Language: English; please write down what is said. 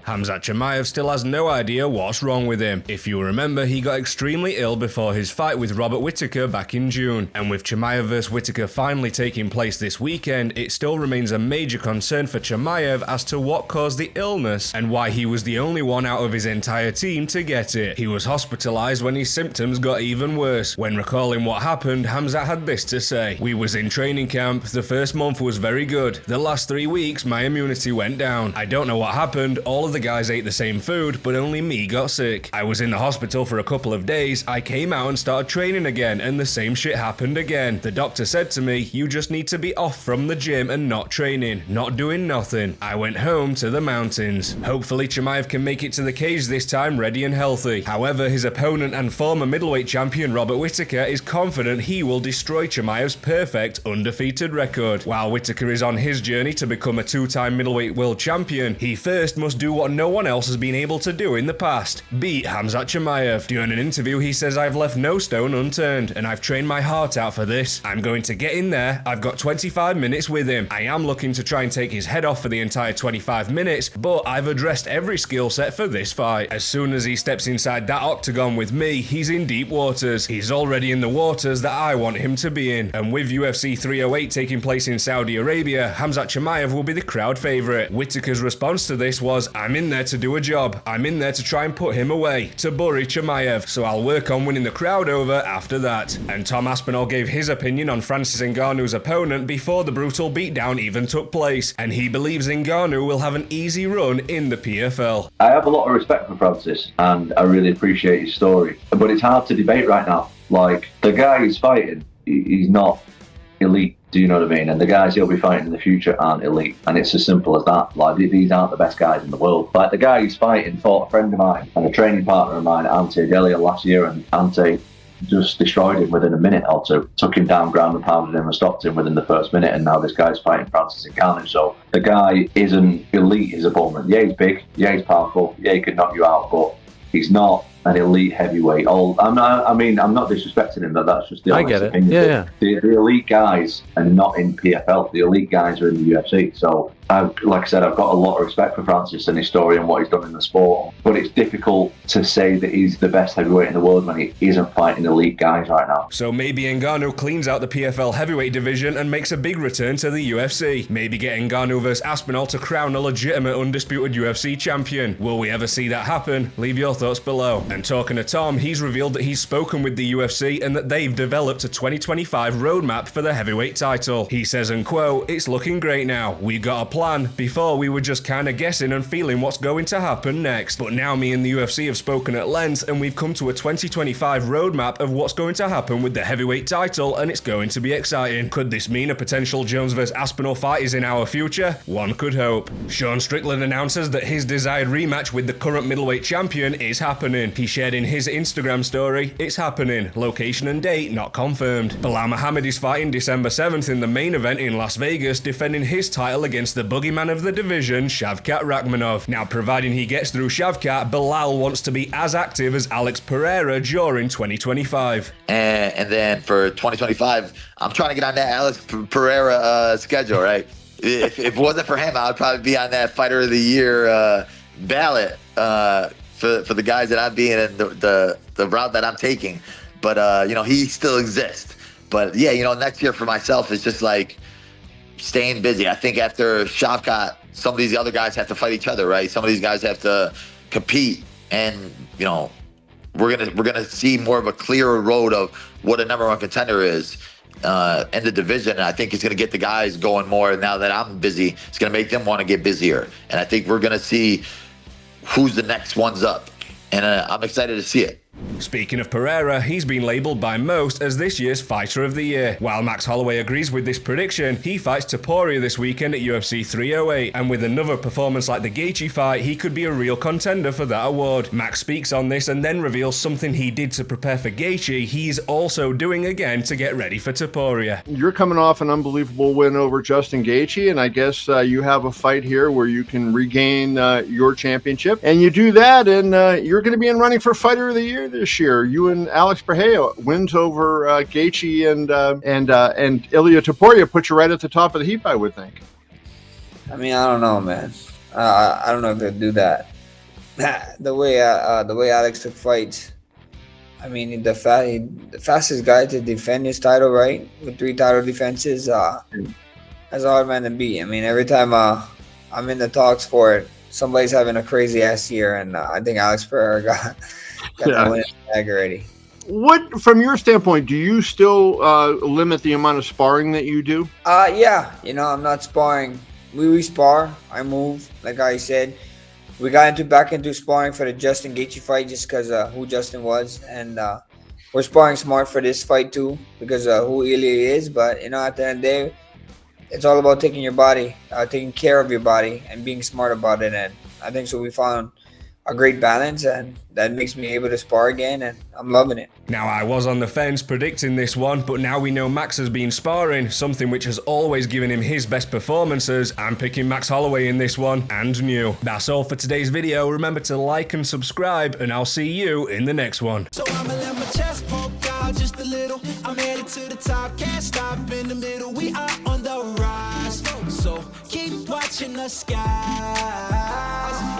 Khamzat Chimaev still has no idea what's wrong with him. If you remember, he got extremely ill before his fight with Robert Whittaker back in June, and with Chimaev vs Whittaker finally taking place this weekend, it still remains a major concern for Chimaev as to what caused the illness and why he was the only one out of his entire team to get it. He was hospitalized when his symptoms got even worse. When recalling what happened, Khamzat had this to say: "We was in training camp, the first month was very good. The last 3 weeks, my immunity went down. I don't know what happened, all of the guys ate the same food, but only me got sick. I was in the hospital for a couple of days, I came out and started training again, and the same shit happened again. The doctor said to me, you just need to be off from the gym and not training, not doing nothing. I went home to the mountains." Hopefully Chimaev can make it to the cage this time ready and healthy. However, his opponent and former middleweight champion Robert Whittaker is confident he will destroy Chimaev's perfect undefeated record. While Whittaker is on his journey to become a two-time middleweight world champion, he first must do what no one else has been able to do in the past: beat Khamzat Chimaev. During an interview, he says, "I've left no stone unturned, and I've trained my heart out for this. I'm going to get in there. I've got 25 minutes with him. I am looking to try and take his head off for the entire 25 minutes, but I've addressed every skill set for this fight. As soon as he steps inside that octagon with me, he's in deep waters. He's already in the waters that I want him to be in." And with UFC 308 taking place in Saudi Arabia, Khamzat Chimaev will be the crowd favorite. Whittaker's response to this was, "I'm in there to do a job. I'm in there to try and put him away, to bury Chimaev, so I'll work on winning the crowd over after that." And Tom Aspinall gave his opinion on Francis Ngannou's opponent before the brutal beatdown even took place, and he believes Ngannou will have an easy run in the PFL. I have a lot of respect for Francis, and I really appreciate his story, but it's hard to debate right now. Like, the guy he's fighting, he's not elite, do you know what I mean? And the guys he'll be fighting in the future aren't elite, and it's as simple as that. Like, these aren't the best guys in the world. Like, the guy he's fighting fought a friend of mine and a training partner of mine, Ante Delia, last year, and Ante just destroyed him within a minute or two. Took him down, ground and pounded him, and stopped him within the first minute, and now this guy's fighting Francis Ngannou. So the guy isn't elite, his opponent. Yeah, he's big, yeah, he's powerful, yeah, he could knock you out, but he's not an elite heavyweight. I'm not disrespecting him, but that's just the honest opinion. Yeah. The elite guys are not in PFL. The elite guys are in the UFC. So, like I said, I've got a lot of respect for Francis and his story and what he's done in the sport. But it's difficult to say that he's the best heavyweight in the world when he isn't fighting elite guys right now. So maybe Ngannou cleans out the PFL heavyweight division and makes a big return to the UFC. Maybe get Ngannou vs Aspinall to crown a legitimate undisputed UFC champion. Will we ever see that happen? Leave your thoughts below. And talking to Tom, he's revealed that he's spoken with the UFC and that they've developed a 2025 roadmap for the heavyweight title. He says, and quote, "It's looking great now. We got a plan. Before we were just kind of guessing and feeling what's going to happen next. But now me and the UFC have spoken at length and we've come to a 2025 roadmap of what's going to happen with the heavyweight title, and it's going to be exciting. Could this mean a potential Jones vs Aspinall fight is in our future? One could hope." Sean Strickland announces that his desired rematch with the current middleweight champion is happening. He shared in his Instagram story, "It's happening. Location and date not confirmed." Belal Muhammad is fighting December 7th in the main event in Las Vegas, defending his title against the boogeyman of the division, Shavkat Rakhmonov. Now, providing he gets through Shavkat, Belal wants to be as active as Alex Pereira during 2025. And then for 2025, I'm trying to get on that Alex Pereira schedule, right? If it wasn't for him, I would probably be on that Fighter of the Year ballot for the guys that I'm being and the route that I'm taking. But, he still exists. But, yeah, next year for myself is just like staying busy. I think after Shavkat, some of these other guys have to fight each other, right? Some of these guys have to compete, and we're gonna see more of a clearer road of what a number one contender is in the division. And I think it's gonna get the guys going more now that I'm busy. It's gonna make them want to get busier, and I think we're gonna see who's the next ones up, and I'm excited to see it. Speaking of Pereira, he's been labelled by most as this year's Fighter of the Year. While Max Holloway agrees with this prediction, he fights Topuria this weekend at UFC 308, and with another performance like the Gaethje fight, he could be a real contender for that award. Max speaks on this and then reveals something he did to prepare for Gaethje he's also doing again to get ready for Topuria. You're coming off an unbelievable win over Justin Gaethje, and I guess you have a fight here where you can regain your championship, and you do that, and you're going to be in running for Fighter of the Year this year. You and Alex Pereira wins over Gaethje and Ilia Topuria put you right at the top of the heap, I would think. I mean, I don't know, man. I don't know if they'll do that. The way Alex took fights. I mean, the fastest guy to defend his title, right? With 3 title defenses, that's a hard man to beat. I mean, every time I'm in the talks for it, somebody's having a crazy ass year, and I think Alex Pereira got Yeah. the win bag already. What, from your standpoint, do you still limit the amount of sparring that you do? Yeah, I'm not sparring. We spar. I move, like I said. We got back into sparring for the Justin Gaethje fight just because who Justin was, and we're sparring smart for this fight too because who Ilia is. But at the end of the day, it's all about taking care of your body, and being smart about it. And I think so. We found a great balance, and that makes me able to spar again, and I'm loving it. Now, I was on the fence predicting this one, but now we know Max has been sparring, something which has always given him his best performances. I'm picking Max Holloway in this one, and new. That's all for today's video. Remember to like and subscribe, and I'll see you in the next one. So I'ma let my chest poke out just a little. I'm headed to the top, can't stop in the middle. We are on the rise, so keep watching the sky.